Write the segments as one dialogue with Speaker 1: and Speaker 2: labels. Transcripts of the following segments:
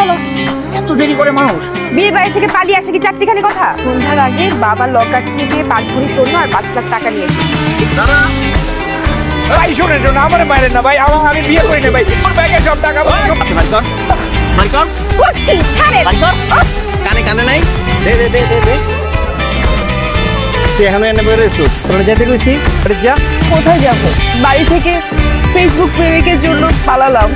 Speaker 1: চলো।
Speaker 2: এত দেরি করে মানুষ?
Speaker 1: বিয়ে বাড়ি থেকে পালিয়ে আসে কি চারটিখানি কথা? সন্ধ্যার আগে বাবার লকার থেকে 5 ভরি স্বর্ণ আর 5 লাখ টাকা নিয়ে এসেছি।
Speaker 2: দাঁড়া ভাই, শোনেন শোনেন, আমার বাইরে না ভাই, আমি বিয়ে করি না ভাই। ওর ব্যাগে সব টাকা
Speaker 3: কানে কানে নাই
Speaker 2: দে দে দে দে দে। তুই এখানে এনে বের হইছিস? তোরা যেতে কইছি, আরে যা।
Speaker 1: কোথায় যাব? বাড়ি থেকে ফেসবুক প্রেমিকের জন্য পালালাম।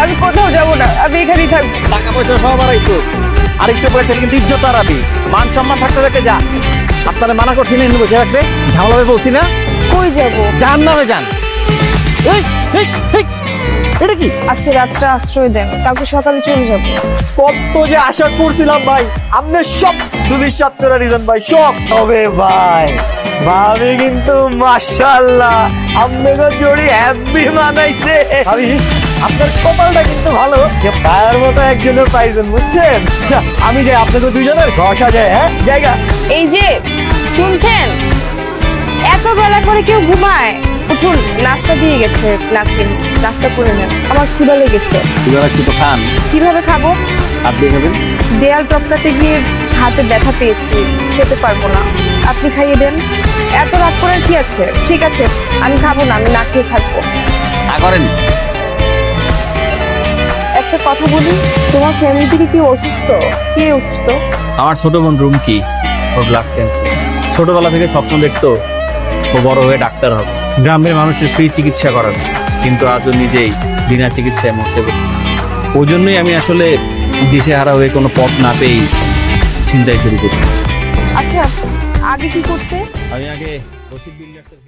Speaker 1: আমি কোথাও যাব না, আমি এখানেই থাকবো।
Speaker 2: টাকা পয়সা সব হারাইছো, আরেকটু পয়সা কিন্তু ইজ্জত হারাবি, মান সম্মান থাকতে রেখে যা। আপনারা মানা করছি না এনে বসে রাখতে, ঝামেলা হবে বলছি না।
Speaker 1: কই যাব?
Speaker 2: যান নামে যান। এই এই এই, এটা কি?
Speaker 1: আজকে রাতটা আশ্রয় দেন, কালকে সকালে চলে যাব।
Speaker 2: কত যে আশা করছিলাম ভাই, আপনি সব দুনিশ্চাত করা রিজন ভাই, সব। তবে ভাই ভাবি কিন্তু মাশাআল্লাহ আপনাকে জোড়ি হ্যাপি মানাইছে। ভাবি আপনার কপালটা কিন্তু ভালো যে পায়ের মতো একজনের পাইছেন, বুঝছেন? আচ্ছা আমি যাই, আপনাদের দুইজনের ঘর সাজায়। হ্যাঁ জায়গা।
Speaker 1: এই যে শুনছেন, এত বেলা করে কেউ ঘুমায়? উঠুন, নাস্তা দিয়ে গেছে নাসিম, নাস্তা করে নেন। আমার ক্ষুধা লেগেছে।
Speaker 2: এবার একটু তো খান।
Speaker 1: কিভাবে খাবো?
Speaker 2: আপনি খাবেন?
Speaker 1: দেয়াল টপকাতে গিয়ে হাতে ব্যথা পেয়েছি, খেতে পারবো না। আপনি খাইয়ে দেন। এত রাত করার কি আছে? ঠিক আছে, আমি খাবো না, আমি না খেয়ে থাকবো।
Speaker 2: না করেন।
Speaker 1: একটা কথা বলি, তোমার ফ্যামিলি থেকে কি অসুস্থ? কে অসুস্থ?
Speaker 3: আমার ছোট বোন রুমকি, ওর ব্লাড ক্যান্সার। ছোটবেলা থেকে স্বপ্ন দেখতো ও বড় হয়ে ডাক্তার হবে, গ্রামের মানুষের ফ্রি চিকিৎসা করাবে, কিন্তু আজও নিজেই বিনা চিকিৎসায় মরতে বসেছে। ওই জন্যই আমি আসলে দিশেহারা হয়ে কোনো পথ না পেয়েই ছিনতাই শুরু করি।
Speaker 1: আচ্ছা, আগে কি করতে?
Speaker 3: আমি আগে রশিদ বিল্ডার্সের